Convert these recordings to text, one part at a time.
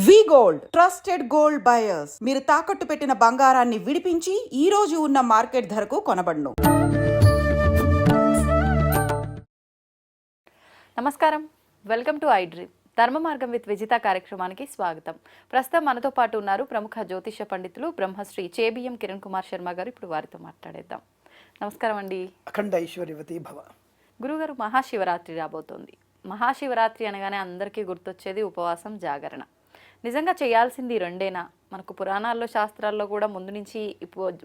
వి gold trusted gold buyers. మీరు తాకట్టు పెట్టిన బంగారాన్ని విడిపించి ఈ రోజు ఉన్న మార్కెట్ ధరకు కొనబడును. నమస్కారం, వెల్కమ్ టు ఐ డ్రీమ్. ధర్మ మార్గం విత్ విజిత కార్యక్రమానికి స్వాగతం. ప్రస్తుతం మనతో పాటు ఉన్నారు ప్రముఖ జ్యోతిష పండితులు బ్రహ్మశ్రీ చేబిఎం కిరణ్ కుమార్ శర్మ గారు. ఇప్పుడు వారితో మాట్లాడేద్దాం. నమస్కారం అండి. అఖండ ఐశ్వర్యవతి భవ. గురుగారు, మహాశివరాత్రి రాబోతోంది. మహాశివరాత్రి అనగానే అందరికీ గుర్తొచ్చేది ఉపవాసం, జాగరణ. నిజంగా చేయాల్సింది రెండేనా? మనకు పురాణాల్లో, శాస్త్రాల్లో కూడా ముందు నుంచి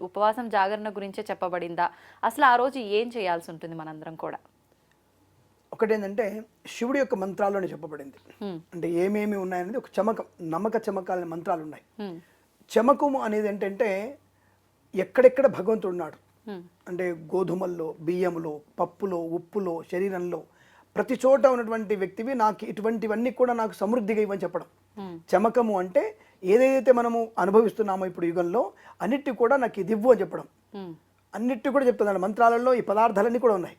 ఉపవాసం, జాగరణ గురించే చెప్పబడిందా? అసలు ఆ రోజు ఏం చేయాల్సి ఉంటుంది మనందరం కూడా? ఒకటేంటంటే శివుడి యొక్క మంత్రాల్లోనే చెప్పబడింది. అంటే ఏమేమి ఉన్నాయనేది ఒక చమకం, నమ్మక చమకాలనే మంత్రాలు ఉన్నాయి. చమకము అనేది ఏంటంటే ఎక్కడెక్కడ భగవంతుడు ఉన్నాడు అంటే గోధుమల్లో, బియ్యములో, పప్పులో, ఉప్పులో, శరీరంలో ప్రతి చోట ఉన్నటువంటి వ్యక్తివి నాకు ఇటువంటివన్నీ కూడా నాకు సమృద్ధిగా ఇవ్వని చెప్పడం. చమకము అంటే ఏదైతే మనము అనుభవిస్తున్నామో ఇప్పుడు యుగంలో అన్నిటి కూడా నాకు ఇది ఇవ్వు అని చెప్పడం. అన్నిటి కూడా చెప్తున్నాడు మంత్రాలలో. ఈ పదార్థాలన్నీ కూడా ఉన్నాయి.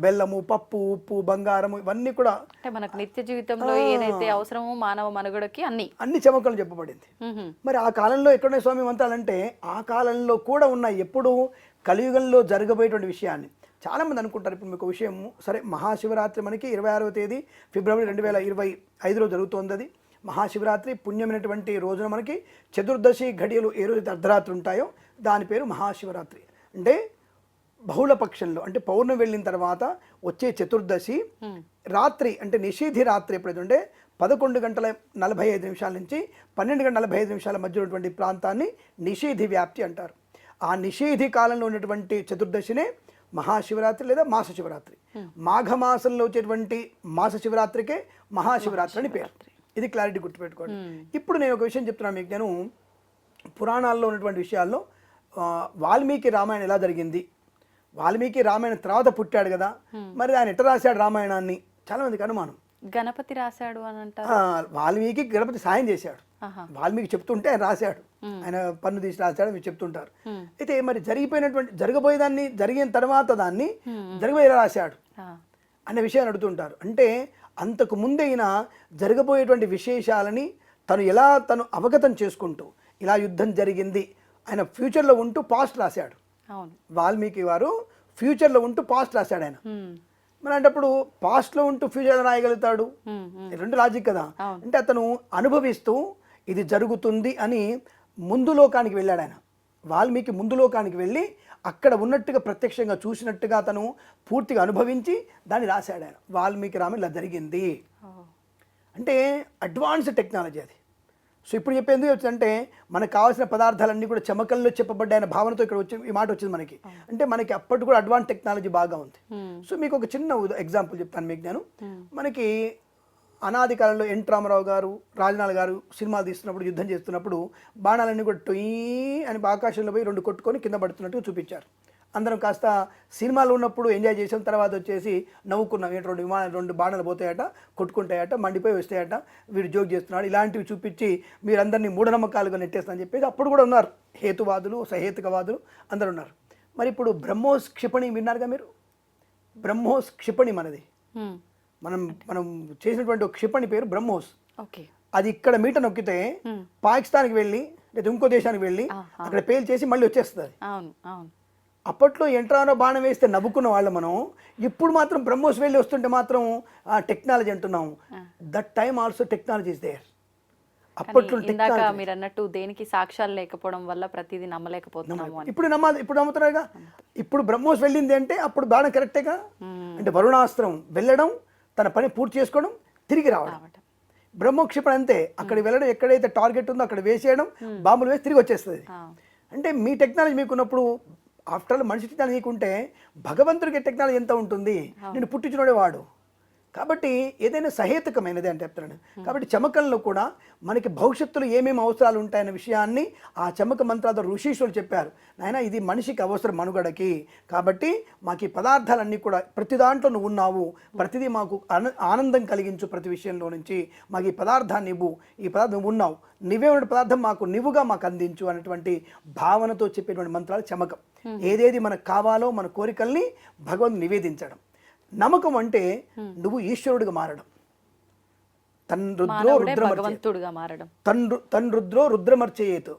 బెల్లము, పప్పు, ఉప్పు, బంగారము, ఇవన్నీ కూడా మనకు నిత్య జీవితంలో ఏదైతే అవసరమో మానవ మనుగడకి అన్ని చమకలు చెప్పబడింది. మరి ఆ కాలంలో ఎక్కడున్నాయి స్వామి మంత్రాలంటే ఆ కాలంలో కూడా ఉన్నాయి. ఎప్పుడు కలియుగంలో జరగబోయేటువంటి విషయాన్ని చాలా మంది అనుకుంటారు. ఇప్పుడు మీకు విషయం సరే, మహాశివరాత్రి మనకి 26వ తేదీ ఫిబ్రవరి 2025లో జరుగుతోంది. అది మహాశివరాత్రి పుణ్యమైనటువంటి రోజున మనకి చతుర్దశి ఘడియలు ఏ రోజైతే అర్ధరాత్రి ఉంటాయో దాని పేరు మహాశివరాత్రి. అంటే బహుళ పక్షంలో అంటే పౌర్ణమి వెళ్ళిన తర్వాత వచ్చే చతుర్దశి రాత్రి అంటే నిషేధి రాత్రి ఎప్పుడైతే 11:45 నుంచి 12:45 మధ్య ఉన్నటువంటి ప్రాంతాన్ని నిషేధి వ్యాప్తి అంటారు. ఆ నిషేధి కాలంలో ఉన్నటువంటి చతుర్దశినే మహాశివరాత్రి లేదా మాస శివరాత్రి. మాఘమాసంలో వచ్చేటువంటి మాస శివరాత్రికే మహాశివరాత్రి అని పేరు. ఇది క్లారిటీ గుర్తుపెట్టుకోండి. ఇప్పుడు నేను ఒక విషయం చెప్తున్నాను మీకు. నేను పురాణాల్లో ఉన్నటువంటి విషయాల్లో వాల్మీకి రామాయణం ఎలా జరిగింది, వాల్మీకి రామాయణం తర్వాత పుట్టాడు కదా, మరి ఆయన ఎట్లా రాశాడు రామాయణాన్ని చాలా మందికి అనుమానం. గణపతి రాశాడు అని అంటారు. వాల్మీకి గణపతి సాయం చేశాడు. వాల్మీకి చెప్తుంటే ఆయన రాశాడు, ఆయన పన్ను తీసి రాశాడు మీరు చెప్తుంటారు. అయితే మరి జరగబోయేదాన్ని జరిగిన తర్వాత దాన్ని జరగబోయేలా రాశాడు అనే విషయాన్ని అడుగుతుంటారు. అంటే అంతకు ముందైనా జరగబోయేటువంటి విశేషాలని తను అవగతం చేసుకుంటూ ఇలా యుద్ధం జరిగింది ఆయన ఫ్యూచర్లో ఉంటూ పాస్ట్ రాశాడు. వాల్మీకి వారు ఫ్యూచర్లో ఉంటూ పాస్ట్ రాశాడు ఆయన. మరి అంటప్పుడు పాస్ట్లో ఉంటూ ఫ్యూచర్లో రాయగలుగుతాడు, రెండు లాజిక్ కదా. అంటే అతను అనుభవిస్తూ ఇది జరుగుతుంది అని ముందు లోకానికి వెళ్ళాడు ఆయన. వాల్మీకి ముందు లోకానికి వెళ్ళి అక్కడ ఉన్నట్టుగా ప్రత్యక్షంగా చూసినట్టుగా అతను పూర్తిగా అనుభవించి దాన్ని రాశాడు ఆయన. వాల్మీకి రామాయణం ఇలా జరిగింది అంటే అడ్వాన్స్డ్ టెక్నాలజీ అది. సో ఇప్పుడు చెప్పేందుకు వచ్చిందంటే మనకు కావాల్సిన పదార్థాలన్నీ కూడా చమకల్లో చెప్పబడ్డాయన భావనతో ఇక్కడ వచ్చి ఈ మాట వచ్చింది మనకి. అంటే మనకి అప్పటి కూడా అడ్వాన్స్ టెక్నాలజీ బాగా ఉంది. సో మీకు ఒక చిన్న ఎగ్జాంపుల్ చెప్తాను మీకు. నేను మనకి అనాది కాలంలో ఎన్ రామారావు గారు, రాజనాల్ గారు సినిమాలు తీస్తున్నప్పుడు యుద్ధం చేస్తున్నప్పుడు బాణాలన్నీ కూడా టొయ్యి అని ఆకాశంలో పోయి 2 కొట్టుకొని కింద పడుతున్నట్టు చూపించారు. అందరం కాస్త సినిమాలో ఉన్నప్పుడు ఎంజాయ్ చేసాం, తర్వాత వచ్చేసి నవ్వుకున్నాం. 2 బాణాలు పోతాయట, కొట్టుకుంటాయట, మండిపోయి వస్తాయట, వీడు జోక్ చేస్తున్నాడు, ఇలాంటివి చూపించి మీరందరినీ మూఢనమ్మకాలుగా నెట్టేస్తానని చెప్పేసి అప్పుడు కూడా ఉన్నారు హేతువాదులు, సహేతుకవాదులు అందరు ఉన్నారు. మరి ఇప్పుడు బ్రహ్మోస్ క్షిపణి విన్నారుగా మీరు. బ్రహ్మోస్ క్షిపణి మనది, మనం చేసినటువంటి ఒక క్షిపణి పేరు బ్రహ్మోస్. అది ఇక్కడ మీట నొక్కితే పాకిస్తాన్కి వెళ్ళి లేదా ఇంకో దేశానికి వెళ్ళి అక్కడ పేల్ చేసి మళ్ళీ వచ్చేస్తుంది. అప్పట్లో ఎంట్రానో బాణం వేస్తే నవ్వుకున్న వాళ్ళు మనం, ఇప్పుడు మాత్రం బ్రహ్మోస్ వెళ్ళి వస్తుంటే మాత్రం టెక్నాలజీ అంటున్నాము. That time also technology is there. అప్పట్లో మీరు అన్నట్టు దేనికి సాక్ష్యాలు లేకపోవడం వల్ల ప్రతిదీ నమ్మలేకపోతున్నాము. ఇప్పుడు నమ్ముతున్నారుగా. ఇప్పుడు బ్రహ్మోస్ వెళ్ళింది అంటే అప్పుడు బాణం కరెక్టేగా. అంటే వరుణాస్త్రం వెళ్ళడం, తన పని పూర్తి చేసుకోవడం, తిరిగి రావడం. బ్రహ్మోక్షిపణ అంతే, అక్కడికి వెళ్ళడం, ఎక్కడైతే టార్గెట్ ఉందో అక్కడ వేసేయడం, బాంబులు వేసి తిరిగి వచ్చేస్తుంది. అంటే మీ టెక్నాలజీ మీకున్నప్పుడు ఆఫ్టర్ ఆల్ మనిషి టెక్నాలజీ నీకుంటే భగవంతుడికి టెక్నాలజీ ఎంత ఉంటుంది, నేను పుట్టించినోడే వాడు. కాబట్టి ఏదైనా సహేతుకమైనది అంటే చెప్తున్నాను. కాబట్టి చమకంలో కూడా మనకి భవిష్యత్తులో ఏమేమి అవసరాలు ఉంటాయనే విషయాన్ని ఆ చమక మంత్రాల ఋషీశ్వరులు చెప్పారు. నాయన ఇది మనిషికి అవసరం మనుగడకి, కాబట్టి మాకు ఈ పదార్థాలన్నీ కూడా ప్రతి దాంట్లో నువ్వు ఉన్నావు, ప్రతిదీ మాకు ఆనందం కలిగించు, ప్రతి విషయంలో నుంచి మాకు ఈ పదార్థాన్ని ఇవ్వు, ఈ పదార్థం నువ్వు ఉన్నావు, నువ్వే ఉన్న పదార్థం నివ్వుగా మాకు అందించు అనేటువంటి భావనతో చెప్పేటువంటి మంత్రాలు చమకం. ఏదేది మనకు కావాలో మన కోరికల్ని భగవంతుడు నివేదించడం. నమ్మకం అంటే నువ్వు ఈశ్వరుడిగా మారడం. తన్రుద్రో మానవుడే రుద్రమర్చేత్ భగవంతుడుగా మారడం. తన్రుద్రో రుద్రమర్చేత్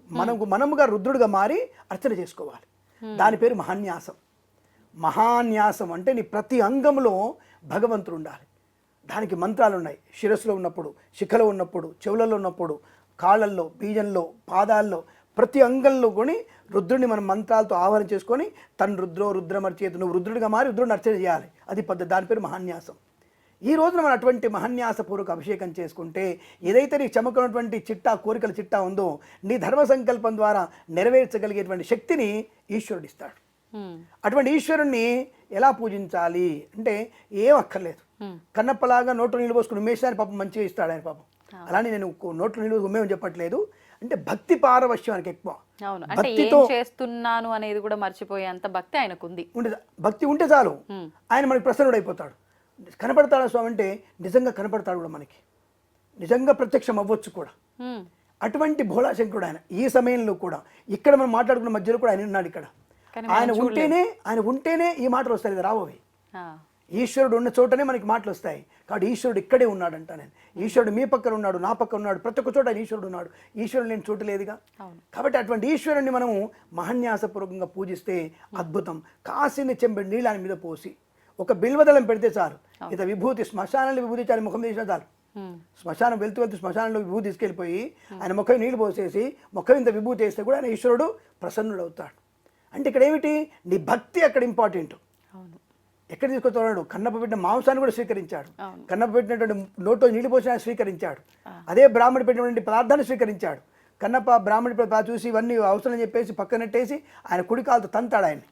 మనముగా రుద్రుడిగా మారి అర్చన చేసుకోవాలి. దాని పేరు మహాన్యాసం. మహాన్యాసం అంటే నీ ప్రతి అంగంలో భగవంతుడు ఉండాలి. దానికి మంత్రాలు ఉన్నాయి. శిరస్సులో ఉన్నప్పుడు, శిఖలో ఉన్నప్పుడు, చెవులలో ఉన్నప్పుడు, కాళ్ళల్లో, బీజంలో, పాదాల్లో, ప్రతి అంగంలో కొని రుద్రుడిని మనం మంత్రాలతో ఆహ్వానం చేసుకొని రుద్రో రుద్రమర్చేత్ నువ్వు రుద్రుడిగా మారి రుద్రుడిని అర్చన చేయాలి. అది పద్ధతి. దాని పేరు మహాన్యాసం. ఈ రోజున మనం అటువంటి మహాన్యాసపూర్వక అభిషేకం చేసుకుంటే ఏదైతే నీ చమకున్నటువంటి చిట్టా కోరికల చిట్టా ఉందో నీ ధర్మ సంకల్పం ద్వారా నెరవేర్చగలిగేటువంటి శక్తిని ఈశ్వరుడు ఇస్తాడు. అటువంటి ఈశ్వరుణ్ణి ఎలా పూజించాలి అంటే ఏం అక్కర్లేదు. కన్నప్పలాగా నోట్లో నీళ్ళు పోసుకుని ఉమ్మేసారి పాపం మంచిగా ఇస్తాడు ఆయన పాపం. అలానే నేను నోట్లో నీళ్ళు ఉమ్మేమని చెప్పట్లేదు. అంటే భక్తి పారవశ్యానికి ఎక్కువ. భక్తితో చేస్తున్నాను అనేది కూడా మర్చిపోయేంత భక్తి ఆయనకు ఉంది. భక్తి ఉంటే చాలు ఆయన మనకి ప్రసన్నుడైపోతాడు. కనపడతాడు స్వామి అంటే నిజంగా కనపడతాడు కూడా, మనకి నిజంగా ప్రత్యక్షం అవ్వచ్చు కూడా. అటువంటి భోళాశంకరుడు ఆయన. ఈ సమయంలో కూడా ఇక్కడ మనం మాట్లాడుకున్న మధ్యలో కూడా ఆయన ఉన్నాడు. ఇక్కడ ఆయన ఉంటేనే ఈ మాటలు వస్తాయి కదా, రావవి. ఈశ్వరుడు ఉన్న చోటనే మనకి మాటలు వస్తాయి. కాబట్టి ఈశ్వరుడు ఇక్కడే ఉన్నాడంట. నేను ఈశ్వరుడు మీ పక్కన ఉన్నాడు, నా పక్కన ఉన్నాడు, ప్రతి ఒక్క చోట ఈశ్వరుడు ఉన్నాడు. ఈశ్వరుడు లేని చోటు లేదుగా. కాబట్టి అటువంటి ఈశ్వరుణ్ణి మనము మహాన్యాసపూర్వకంగా పూజిస్తే అద్భుతం. కాసిని చెంబెడు నీళ్ళు ఆయన మీద పోసి ఒక బిల్వదళం పెడితే చాలు, ఇత విభూతి శ్మశానంలో విభూతి చాలు ముఖం తీసినా చాలు. శ్మశానం వెళ్తూ శ్మశానంలో విభూతి తీసుకెళ్ళిపోయి ఆయన ముఖం నీళ్ళు పోసేసి ముఖం ఇంత విభూతి వేస్తే కూడా ఆయన ఈశ్వరుడు ప్రసన్నుడు అవుతాడు. అంటే ఇక్కడ ఏమిటి, నీ భక్తి అక్కడ ఇంపార్టెంట్. ఎక్కడ తీసుకొస్తున్నాడు? కన్నప్ప పెట్టిన మాంసాన్ని కూడా స్వీకరించాడు. కన్నప్ప పెట్టినటువంటి నోట్లో నీళ్ళు పోసిన స్వీకరించాడు. అదే బ్రాహ్మణి పెట్టినటువంటి పదార్థాన్ని స్వీకరించాడు. కన్నప్ప బ్రాహ్మణి చూసి ఇవన్నీ అవసరం చెప్పేసి పక్కనట్టేసి ఆయన కుడి కాలుతో తంతాడు. ఆయన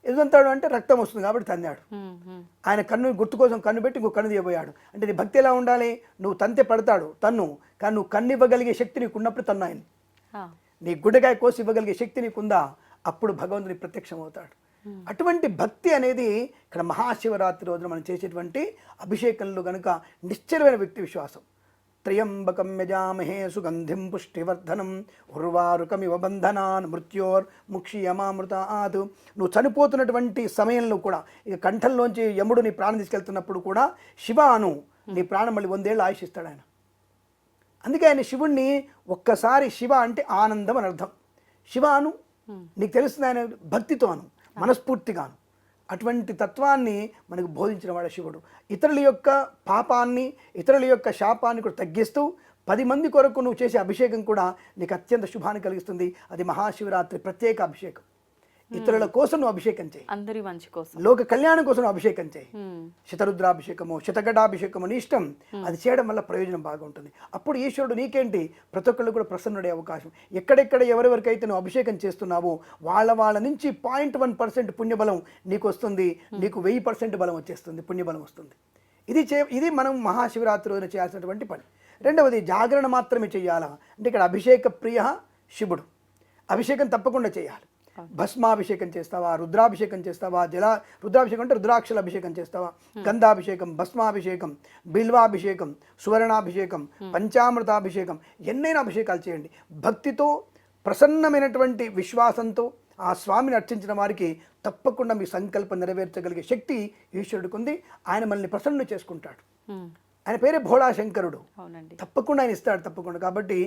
ఎందుకంతాడు అంటే రక్తం వస్తుంది కాబట్టి తన్నాడు. ఆయన కన్ను గుర్తు కోసం కన్ను పెట్టి ఇంకో కన్ను తీయబోయాడు. అంటే నీ భక్తి ఎలా ఉండాలి? నువ్వు తంతే పడతాడు తన్ను, కానీ నువ్వు కన్ను ఇవ్వగలిగే శక్తి నీకు ఉన్నప్పుడు తన్ను ఆయన. నీ గుడ్డకాయ కోసి ఇవ్వగలిగే శక్తి నీకుందా, అప్పుడు భగవంతుని ప్రత్యక్షం అవుతాడు. అటువంటి భక్తి అనేది ఇక్కడ మహాశివరాత్రి రోజున మనం చేసేటువంటి అభిషేకంలో కనుక నిశ్చలమైన వ్యక్తి విశ్వాసం. త్రయంబకం యజామహే సుగంధిం పుష్టివర్ధనం ఉర్వారుకమివ బంధనాన్ మృత్యోర్ముక్షియమామృతాత్. నువ్వు చనిపోతున్నటువంటి సమయంలో కూడా ఇక కంఠంలోంచి యముడు నీ ప్రాణం తీసుకెళ్తున్నప్పుడు కూడా శివాను నీ ప్రాణం మళ్ళీ 100 ఏళ్ళు ఆయుషిస్తాడు ఆయన. అందుకే ఆయన శివుణ్ణి ఒక్కసారి శివ అంటే ఆనందం అని అర్థం. శివాను నీకు తెలుస్తుంది ఆయన భక్తితోను మనస్ఫూర్తిగాను. అటువంటి తత్వాన్ని మనకు బోధించిన వాడు శివుడు. ఇతరుల యొక్క పాపాన్ని ఇతరుల యొక్క శాపాన్ని కూడా తగ్గిస్తూ 10 మంది కొరకు నువ్వు చేసే అభిషేకం కూడా నీకు అత్యంత శుభాన్ని కలిగిస్తుంది. అది మహాశివరాత్రి ప్రత్యేక అభిషేకం. ఇతరుల కోసం నువ్వు అభిషేకం చేయి, అందరి మంచి కోసం, లోక కళ్యాణం కోసం నువ్వు అభిషేకం చేయి. శతరుద్రాభిషేకము శతగడాభిషేకము నీ ఇష్టం, అది చేయడం వల్ల ప్రయోజనం బాగా ఉంటుంది. అప్పుడు ఈశ్వరుడు నీకేంటి ప్రతి ఒక్కళ్ళు కూడా ప్రసన్నుడే అవకాశం. ఎక్కడెక్కడ ఎవరెవరికైతే నువ్వు అభిషేకం చేస్తున్నావో వాళ్ళ నుంచి 0.1% పుణ్యబలం నీకు వస్తుంది. నీకు 1000% బలం వచ్చేస్తుంది, పుణ్యబలం వస్తుంది. ఇది మనం మహాశివరాత్రి రోజున చేయాల్సినటువంటి పని. రెండవది జాగరణ మాత్రమే చేయాలా అంటే ఇక్కడ అభిషేక ప్రియ శివుడు. అభిషేకం తప్పకుండా చేయాలి. భస్మాభిషేకం చేస్తావా, రుద్రాభిషేకం చేస్తావా, రుద్రాభిషేకం అంటే రుద్రాక్షల అభిషేకం చేస్తావా, గంధాభిషేకం, భస్మాభిషేకం, బిల్వాభిషేకం, సువర్ణాభిషేకం, పంచామృతాభిషేకం, ఎన్నైనా అభిషేకాలు చేయండి. భక్తితో ప్రసన్నమైనటువంటి విశ్వాసంతో ఆ స్వామిని అర్చించిన వారికి తప్పకుండా మీ సంకల్పం నెరవేర్చగలిగే శక్తి ఈశ్వరుడికి ఉంది. ఆయన మనల్ని ప్రసన్నం చేసుకుంటాడు. ఆయన పేరే భోళాశంకరుడు. తప్పకుండా ఆయన ఇస్తాడు, తప్పకుండా. కాబట్టి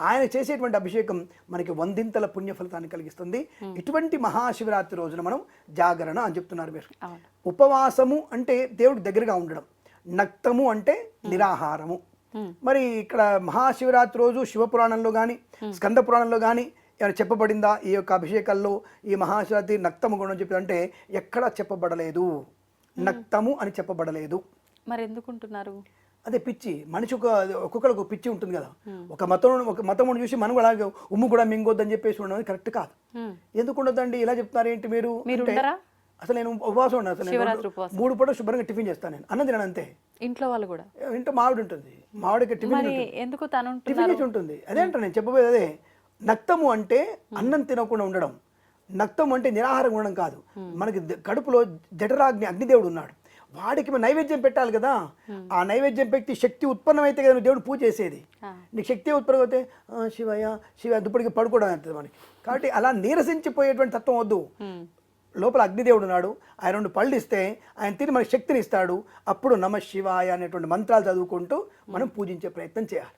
ఆయన చేసేటువంటి అభిషేకం మనకి 100ంతల పుణ్య ఫలితాన్ని కలిగిస్తుంది. ఇటువంటి మహాశివరాత్రి రోజున మనం జాగరణ అని చెప్తున్నారు మీరు. ఉపవాసము అంటే దేవుడికి దగ్గరగా ఉండడం, నక్తము అంటే నిరాహారము. మరి ఇక్కడ మహాశివరాత్రి రోజు శివపురాణంలో కానీ స్కంద పురాణంలో కానీ ఏమైనా చెప్పబడిందా ఈ యొక్క అభిషేకాల్లో ఈ మహాశివరాత్రి నక్తము గుణం చెప్పి అంటే ఎక్కడా చెప్పబడలేదు. నక్తము అని చెప్పబడలేదు. మరి ఎందుకుంటున్నారు? అదే పిచ్చి. మనిషి ఒక్కొక్కరికి ఒక పిచ్చి ఉంటుంది కదా. ఒక మతం చూసి మనం కూడా ఉమ్ము కూడా మింగొద్దని చెప్పేసి ఉండడం కరెక్ట్ కాదు. ఎందుకు ఉండదండి ఇలా చెప్తున్నారు ఏంటి మీరు? అసలు నేను ఉపవాసం ఉన్నాను. అసలు 3 పూటలు శుభ్రంగా టిఫిన్ చేస్తాను. నేను అన్నం తినను అంతే. ఇంట్లో వాళ్ళు కూడా ఇంట్లో మావిడి ఉంటుంది, మావిడికి టిఫిన్ చేసి ఉంటుంది. అదే అంట నేను చెప్పబోయేది అదే. నక్తము అంటే అన్నం తినకుండా ఉండడం. నక్తం అంటే నిరాహారం ఉండడం కాదు. మనకి కడుపులో జఠరాగ్ని అగ్నిదేవుడు ఉన్నాడు. వాడికి నైవేద్యం పెట్టాలి కదా. ఆ నైవేద్యం పెట్టి శక్తి ఉత్పన్నమైతే కదా దేవుడు పూజ చేసేది. నీకు శక్తి ఉత్పన్నం అయితే శివయ్య దుప్పటికి పడుకోవడం అవుతుంది మనకి. కాబట్టి అలా నీరసించిపోయేటువంటి తత్వం వద్దు. లోపల అగ్నిదేవుడు ఉన్నాడు, ఆయన 2 పళ్ళు ఇస్తే ఆయన తిని మనకి శక్తిని ఇస్తాడు. అప్పుడు నమ శివాయ అనేటువంటి మంత్రాలు చదువుకుంటూ మనం పూజించే ప్రయత్నం చేయాలి.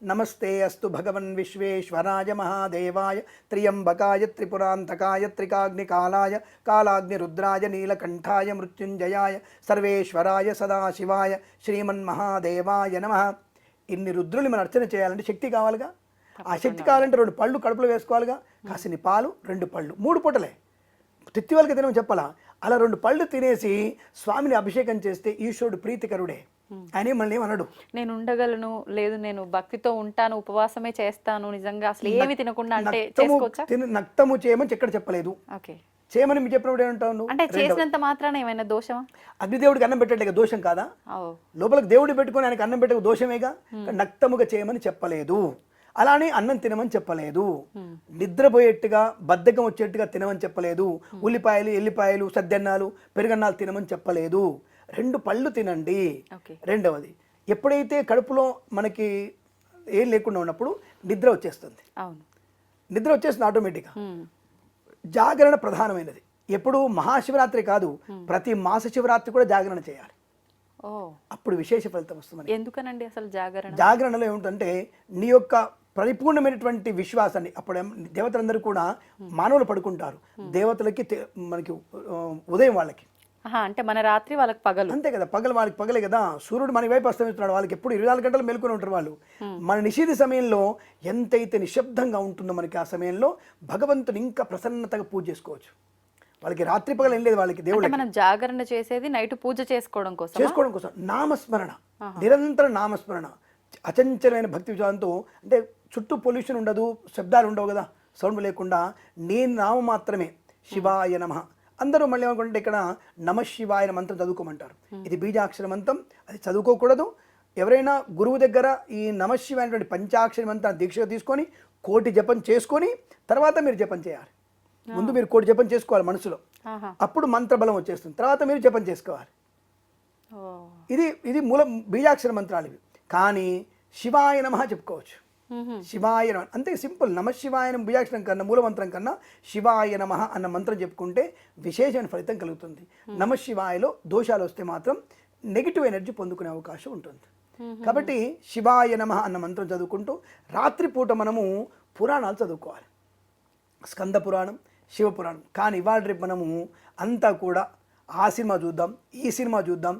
నమస్తే అస్తు భగవన్ విశ్వేశ్వరాయ మహాదేవాయ త్రియంబకాయ త్రిపురాంతకాయ త్రికాగ్నికాలాయ కాలాగ్ని రుద్రాయ నీలకంఠాయ మృత్యుంజయాయ సర్వేశ్వరాయ సదాశివాయ శ్రీమన్మహాదేవాయ నమః. ఇన్ని రుద్రులు మనం అర్చన చేయాలంటే శక్తి కావాలిగా. ఆ శక్తి కావాలంటే 2 పళ్ళు కడుపులో వేసుకోవాలిగా, కాసిని పాలు 2 పళ్ళు 3 పూటలే తిత్తివాళ్ళకి తినమని చెప్పాలా. అలా 2 పళ్ళు తినేసి స్వామిని అభిషేకం చేస్తే ఈశ్వరుడు ప్రీతికరుడే. ఆయన మళ్ళీ ఏమన్నాడు, నేను ఉండగలను, లేదు నేను భక్తితో ఉంటాను, ఉపవాసమే చేస్తాను, నిజంగా అసలు ఏమి తినకుండా అంటే చేసుకోవచ్చా? నక్తము చేయమని ఎక్కడ చెప్పలేదు. ఓకే, చేయమని మీరు చెప్పినప్పుడు ఏమంటావు నువ్వు? అంటే చేసినంత మాత్రాన ఏమైనా దోషమా? అగ్నిదేవుడికి అన్నం పెట్టలేక దోషం కాదా? లోపలికి దేవుడు పెట్టుకొని ఆయనకి అన్నం పెట్టక దోషమేగా. నక్తముగా చేయమని చెప్పలేదు, అలానే అన్నం తినమని చెప్పలేదు, నిద్రపోయేట్టుగా బద్ధకం వచ్చేట్టుగా తినమని చెప్పలేదు, ఉల్లిపాయలు ఎల్లిపాయలు సద్దెన్నాలు పెరుగన్నాలు తినమని చెప్పలేదు. 2 పళ్ళు తినండి. రెండవది, ఎప్పుడైతే కడుపులో మనకి ఏం లేకుండా ఉన్నప్పుడు నిద్ర వచ్చేస్తుంది. నిద్ర వచ్చేస్తుంది ఆటోమేటిక్గా. జాగరణ ప్రధానమైనది. ఎప్పుడు మహాశివరాత్రి కాదు, ప్రతి మాస శివరాత్రి కూడా జాగరణ చేయాలి. అప్పుడు విశేష ఫలితం వస్తుంది. ఎందుకనండి అసలు జాగరణ? జాగరణలో ఏమిటంటే నీ యొక్క పరిపూర్ణమైనటువంటి విశ్వాసాన్ని, అప్పుడు దేవతలందరూ కూడా మానవులు పడుకుంటారు, దేవతలకి మనకి ఉదయం వాళ్ళకి, అంటే మన రాత్రి వాళ్ళకి పగలు. అంతే కదా, పగలు వాళ్ళకి పగలే కదా. సూర్యుడు మన వైపు అస్తమిస్తున్నాడు, వాళ్ళకి ఎప్పుడు 24 గంటలు మేల్కొని ఉంటారు వాళ్ళు. మన నిషేధ సమయంలో ఎంతైతే నిశ్శబ్దంగా ఉంటుందో మనకి ఆ సమయంలో భగవంతుని ఇంకా ప్రసన్నతగా పూజ చేసుకోవచ్చు. వాళ్ళకి రాత్రి పగలు ఏం లేదు వాళ్ళకి. దేవుడు మనం జాగరణ చేసేది నైట్ పూజ చేసుకోవడం కోసం నామస్మరణ, నిరంతర నామస్మరణ, అచంచలమైన భక్తి విచారంతో. అంటే చుట్టూ పొల్యూషన్ ఉండదు, శబ్దాలు ఉండవు కదా, సౌండ్ లేకుండా నేను నామం మాత్రమే శివాయ నమః. అందరూ మళ్ళీ ఏమనుకుంటే ఇక్కడ నమ శివాయ మంత్రం చదువుకోమంటారు. ఇది బీజాక్షర మంత్రం, అది చదువుకోకూడదు. ఎవరైనా గురువు దగ్గర ఈ నమ శివాయ అనేటువంటి పంచాక్షరి మంత్రాన్ని దీక్షగా తీసుకొని 1,000 జపం చేసుకొని తర్వాత మీరు జపం చేయాలి. ముందు మీరు 1,000 జపం చేసుకోవాలి మనసులో, అప్పుడు మంత్రబలం వచ్చేస్తుంది, తర్వాత మీరు జపం చేసుకోవాలి. ఇది మూల బీజాక్షర మంత్రాలు ఇవి. కానీ శివాయ నమః చెప్పుకోవచ్చు. శివాయ నమః అంతే సింపుల్. నమ శివాయ బీజాక్షరం కన్నా మూలమంత్రం కన్నా శివాయ నమః అన్న మంత్రం చెప్పుకుంటే విశేషమైన ఫలితం కలుగుతుంది. నమ శివాయలో దోషాలు వస్తే మాత్రం నెగిటివ్ ఎనర్జీ పొందుకునే అవకాశం ఉంటుంది. కాబట్టి శివాయ నమః అన్న మంత్రం చదువుకుంటూ రాత్రిపూట మనము పురాణాలు చదువుకోవాలి. స్కంద పురాణం, శివపురాణం. కానీ ఇవాళ రేపు మనము అంతా కూడా ఆ సినిమా చూద్దాం, ఈ సినిమా చూద్దాం,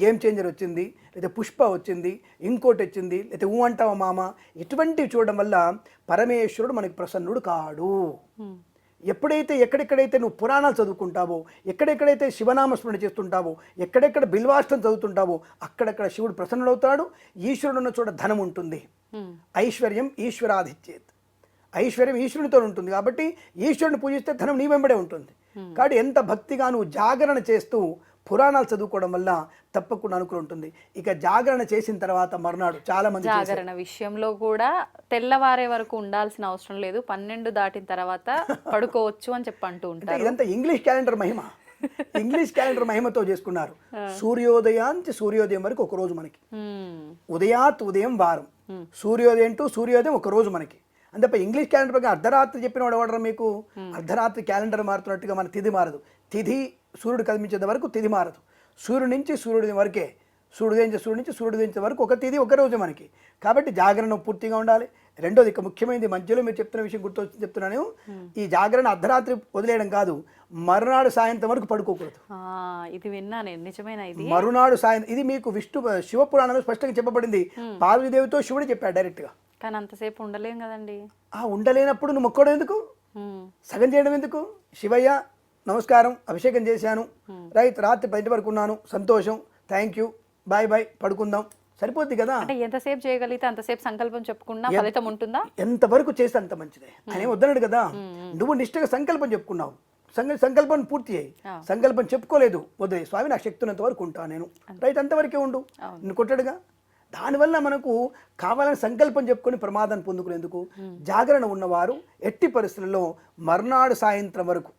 గేమ్ చేంజర్ వచ్చింది, లేదా పుష్ప వచ్చింది, ఇంకోటి వచ్చింది, లేదా ఊ అంటావా మామ, ఇటువంటివి చూడడం వల్ల పరమేశ్వరుడు మనకి ప్రసన్నుడు కాడు. ఎప్పుడైతే ఎక్కడెక్కడైతే నువ్వు పురాణాలు చదువుకుంటావో, ఎక్కడెక్కడైతే శివనామస్మరణ చేస్తుంటావో, ఎక్కడెక్కడ బిల్వాష్టం చదువుతుంటావో అక్కడక్కడ శివుడు ప్రసన్నుడవుతాడు. ఈశ్వరుడు ఉన్న చోట ధనం ఉంటుంది. ఐశ్వర్యం ఈశ్వరాధిచ్చేత్, ఐశ్వర్యం ఈశ్వరునితో ఉంటుంది. కాబట్టి ఈశ్వరుని పూజిస్తే ధనం నీ వెంబడే ఉంటుంది. కాబట్టి ఎంత భక్తిగా నువ్వు జాగరణ చేస్తూ పురాణాలు చదువుకోవడం వల్ల తప్పకుండా అనుకూలం ఉంటుంది. ఇక జాగరణ చేసిన తర్వాత మర్నాడు చాలా మంది జాగరణ విషయంలో కూడా తెల్లవారే వరకు ఉండాల్సిన అవసరం లేదు, 12 దాటిన తర్వాత పడుకోవచ్చు అని చెప్పి అంటూ ఉంటారు. ఇదంతా ఇంగ్లీష్ క్యాలెండర్ మహిమ. ఇంగ్లీష్ క్యాలెండర్ మహిమతో చేసుకున్నారు. సూర్యోదయానికి సూర్యోదయం వరకు ఒక రోజు మనకి, ఉదయాత్ ఉదయం వారం, సూర్యోదయం టు సూర్యోదయం ఒక రోజు మనకి. అంతే ఇంగ్లీష్ క్యాలెండర్ ప్రకారం అర్ధరాత్రి చెప్పిన వాడు ఎవడరా మీకు? అర్ధరాత్రి క్యాలెండర్ మారుతున్నట్టుగా మన తిథి మారదు. తిథి సూర్యుడు కనిపించేంత వరకు తిథి మారదు. సూర్యుడి నుంచి సూర్యోదయం వరకే, సూర్యోదయం నుంచి సూర్యోదయం వరకు ఒక తిథి ఒక రోజు మనకి. కాబట్టి జాగరణ పూర్తిగా ఉండాలి. రెండోది ఇక ముఖ్యమైనది, మధ్యలో మీరు చెప్తున్న విషయం గుర్తొచ్చి చెప్తున్నాను, ఈ జాగరణ అర్ధరాత్రి వదిలేయడం కాదు, మరునాడు సాయంత్రం వరకు పడుకోకూడదు. ఇది విన్నాను, నిజమేనా? ఇది మరునాడు సాయంత్రం, ఇది మీకు శివపురాణంలో స్పష్టంగా చెప్పబడింది. పార్వతీదేవితో శివుడు చెప్పాడు డైరెక్ట్గా. కానీ అంతసేపు ఉండలేం కదండి. ఉండలేనప్పుడు నువ్వు మొక్కడం ఎందుకు, సగం చేయడం ఎందుకు? శివయ్య నమస్కారం, అభిషేకం చేశాను, రైట్, రాత్రి 10 వరకు ఉన్నాను, సంతోషం, థ్యాంక్ యూ, బాయ్ బాయ్, పడుకుందాం, సరిపోద్ది కదా. అంటే ఎంతసేపు చేయగలిగితే అంతసేపు సంకల్పం చెప్పుకున్నా ఫలితం ఉంటుందా? ఎంతవరకు చేస్తే అంత మంచిదే. ఆయన వద్దన్నాడు కదా, నువ్వు నిష్ఠగా సంకల్పం చెప్పుకున్నావు, సంకల్పం పూర్తి చేయి. సంకల్పం చెప్పుకోలేదు, వదిలే, స్వామి నాకు శక్తి ఉన్నంత వరకు ఉంటాను నేను, రైట్, అంతవరకే ఉండు, నిన్ను కొట్టాడుగా. దానివల్ల మనకు కావాలని సంకల్పం చెప్పుకొని ప్రమాదాన్ని పొందుకునేందుకు జాగరణ ఉన్నవారు ఎట్టి పరిస్థితుల్లో మర్నాడు సాయంత్రం వరకు,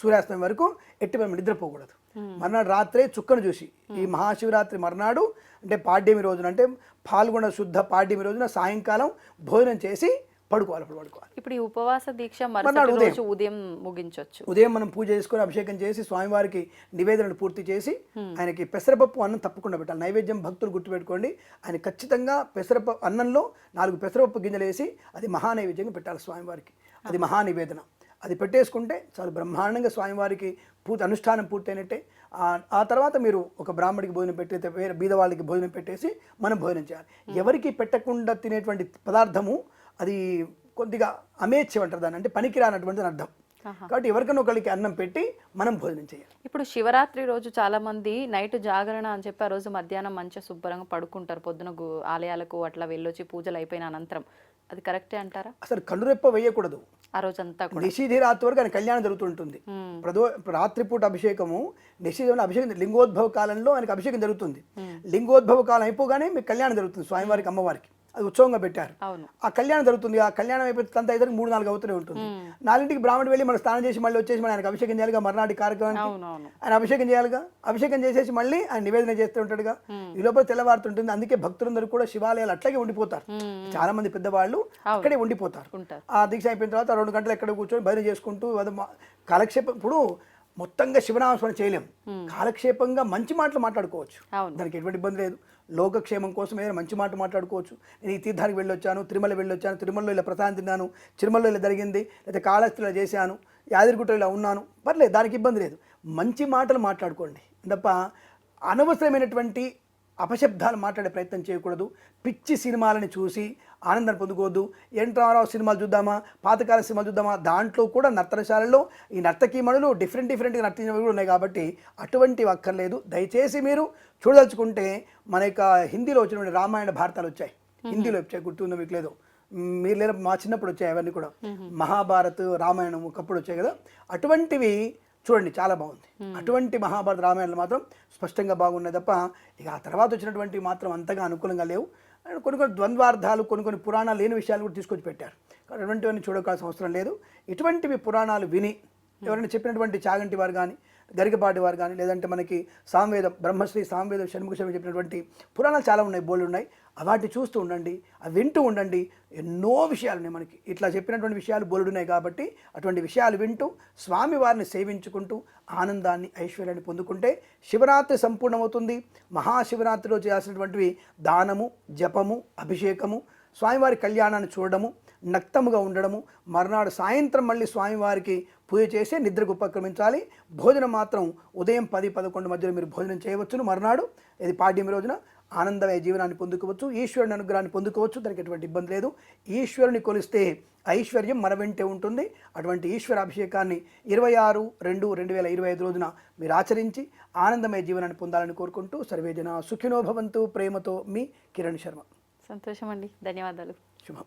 సూర్యాస్తమయం వరకు ఎట్టి మనం నిద్రపోకూడదు. మర్నాడు రాత్రే చుక్కను చూసి, ఈ మహాశివరాత్రి మర్నాడు అంటే పాడ్యమి రోజున, అంటే పాల్గొన శుద్ధ పాడ్యమి రోజున సాయంకాలం భోజనం చేసి పడుకోవాలి, అప్పుడు పడుకోవాలి. ఇప్పుడు ఈ ఉపవాస దీక్ష మరుసటి మర్నాడు ఉదయం. రోజు ఉదయం ముగించవచ్చు. ఉదయం మనం పూజ చేసుకొని అభిషేకం చేసి స్వామివారికి నివేదనను పూర్తి చేసి ఆయనకి పెసరపప్పు అన్నం తప్పకుండా పెట్టాలి. నైవేద్యం భక్తులు గుర్తుపెట్టుకోండి, ఆయన ఖచ్చితంగా పెసరపప్పు అన్నంలో 4 పెసరపప్పు గింజలు వేసి అది మహానైవేద్యంగా పెట్టాలి స్వామివారికి. అది మహానివేదన. అది పెట్టేసుకుంటే చాలా బ్రహ్మాండంగా స్వామివారికి అనుష్ఠానం పూర్తయినట్టే. ఆ తర్వాత మీరు ఒక బ్రాహ్మడికి భోజనం పెట్టేస్తే వేరే బీద వాళ్ళకి భోజనం పెట్టేసి మనం భోజనం చేయాలి. ఎవరికి పెట్టకుండా తినేటువంటి పదార్థము అది కొద్దిగా అమేచ్ఛం అంటారు దాన్ని, అంటే పనికిరానటువంటిది అర్థం. కాబట్టి ఎవరికైనా ఒకరికి అన్నం పెట్టి మనం భోజనం చేయాలి. ఇప్పుడు శివరాత్రి రోజు చాలా మంది నైట్ జాగరణ అని చెప్పి ఆ రోజు మధ్యాహ్నం మంచిగా శుభ్రంగా పడుకుంటారు, పొద్దున ఆలయాలకు అట్లా వెళ్ళొచ్చి పూజలు అయిపోయిన అనంతరం. అది కరెక్టే అంటారా? అసలు కన్నురెప్ప వేయకూడదు ఆ రోజంతా కూడా. నిషిధి రాత్రి వరకు ఆయన కళ్యాణం జరుగుతుంటుంది. రాత్రిపూట అభిషేకము, నిషిధంలో అభిషేకం, లింగోద్భవ కాలంలో ఆయనకు అభిషేకం జరుగుతుంది. లింగోద్భవ కాలం అయిపోగానే మీకు కళ్యాణం జరుగుతుంది స్వామివారికి, అమ్మవారికి. అది ఉత్సవంగా పెట్టారు. ఆ కళ్యాణం జరుగుతుంది. ఆ కళ్యాణం అయిపోతే తంత అయితే 3-4 అవుతూనే ఉంటుంది. 4ంటికి బ్రాహ్మణుడు వెళ్ళి మనం స్నానం చేసి మళ్ళీ వచ్చేసి ఆయనకు అభిషేకం చేయాలిగా, మర్నాటి కార్యక్రమానికి ఆయన అభిషేకం చేయాలిగా. అభిషేకం చేసేసి మళ్ళీ ఆయన నివేదన చేస్తూ ఉంటాడుగా. ఈ లోపల తెల్లవారుతుంటుంది. అందుకే భక్తులందరూ కూడా శివాలయాలు అట్లాగే ఉండిపోతారు. చాలా మంది పెద్దవాళ్ళు అక్కడే ఉండిపోతారు. ఆ దీక్ష అయిపోయిన తర్వాత 2 గంటలు ఎక్కడ కూర్చొని భజన చేసుకుంటూ కాలక్షేపం. ఇప్పుడు మొత్తంగా శివనామస్మరణ చేయలేం, కాలక్షేపంగా మంచి మాటలు మాట్లాడుకోవచ్చు, దానికి ఎటువంటి ఇబ్బంది లేదు. లోకక్షేమం కోసం ఏదైనా మంచి మాట మాట్లాడుకోవచ్చు. నేను ఈ తీర్థానికి వెళ్ళొచ్చాను, తిరుమల వెళ్ళొచ్చాను, తిరుమలలో ఇలా ప్రసాదం తిన్నాను, తిరుమలలో ఇలా జరిగింది, లేదా కాళహస్తిలో చేశాను, యాదగిరిగుట్టలో ఇలా ఉన్నాను, పర్లేదు, దానికి ఇబ్బంది లేదు. మంచి మాటలు మాట్లాడుకోండి తప్ప అనవసరమైనటువంటి అపశబ్దాలు మాట్లాడే ప్రయత్నం చేయకూడదు. పిచ్చి సినిమాలని చూసి ఆనందాన్ని పొందుకోవద్దు. ఎన్టీఆర్ సినిమాలు చూద్దామా, పాతకాల సినిమాలు చూద్దామా, దాంట్లో కూడా నర్తనశాలలో ఈ నర్తకీమణులు డిఫరెంట్గా నర్తించినవి కూడా ఉన్నాయి. కాబట్టి అటువంటివి అక్కర్లేదు. దయచేసి మీరు చూడదలుచుకుంటే మన యొక్క హిందీలో వచ్చినటువంటి రామాయణ భారతాలు వచ్చాయి, హిందీలో వచ్చాయి, గుర్తుందో మీకు లేదు, మీరు లేదా మా చిన్నప్పుడు వచ్చాయి అవన్నీ కూడా. మహాభారత్, రామాయణం ఒకప్పుడు వచ్చాయి కదా, అటువంటివి చూడండి, చాలా బాగుంది. అటువంటి మహాభారత రామాయణాలు మాత్రం స్పష్టంగా బాగున్నాయి తప్ప ఇక ఆ తర్వాత వచ్చినటువంటివి మాత్రం అంతగా అనుకూలంగా లేవు. కొన్ని ద్వంద్వార్థాలు, కొన్ని పురాణాలు లేని విషయాలు కూడా తీసుకొచ్చి పెట్టారు. అటువంటివన్నీ చూడకాల్సిన అవసరం లేదు. ఇటువంటివి పురాణాలు విని ఎవరైనా చెప్పినటువంటి చాగంటి వారు కానీ, గరికపాటి వారు కానీ, లేదంటే మనకి సామవేదం, బ్రహ్మశ్రీ సామవేదం, షణ్ముఖ శర్మ చెప్పినటువంటి పురాణాలు చాలా ఉన్నాయి, బోల్డ్ ఉన్నాయి. వాటిని చూస్తూ ఉండండి, అవి వింటూ ఉండండి. ఎన్నో విషయాలు ఉన్నాయి మనకి, ఇట్లా చెప్పినటువంటి విషయాలు బోల్డ్ ఉన్నాయి. కాబట్టి అటువంటి విషయాలు వింటూ స్వామివారిని సేవించుకుంటూ ఆనందాన్ని, ఐశ్వర్యాన్ని పొందుకుంటే శివరాత్రి సంపూర్ణమవుతుంది. మహాశివరాత్రిలో చేయాల్సినటువంటివి దానము, జపము, అభిషేకము, స్వామివారి కళ్యాణాన్ని చూడడము, నక్తముగా ఉండడము, మర్నాడు సాయంత్రం మళ్ళీ స్వామివారికి పూజ చేసి నిద్రకు ఉపక్రమించాలి. భోజనం మాత్రం ఉదయం 10-11 మధ్యలో మీరు భోజనం చేయవచ్చును. మర్నాడు ఇది పాడ్యమి రోజున ఆనందమయ జీవనాన్ని పొందుకోవచ్చు, ఈశ్వరుని అనుగ్రహాన్ని పొందుకోవచ్చు, దానికి ఎటువంటి ఇబ్బంది లేదు. ఈశ్వరుని కొలిస్తే ఐశ్వర్యం మన వెంటే ఉంటుంది. అటువంటి ఈశ్వర అభిషేకాన్ని 26/2/2025 రోజున మీరు ఆచరించి ఆనందమయ జీవనాన్ని పొందాలని కోరుకుంటూ సర్వేజన సుఖినో భవంతు. ప్రేమతో మీ కిరణ్ శర్మ. సంతోషం అండి, ధన్యవాదాలు. శుభం.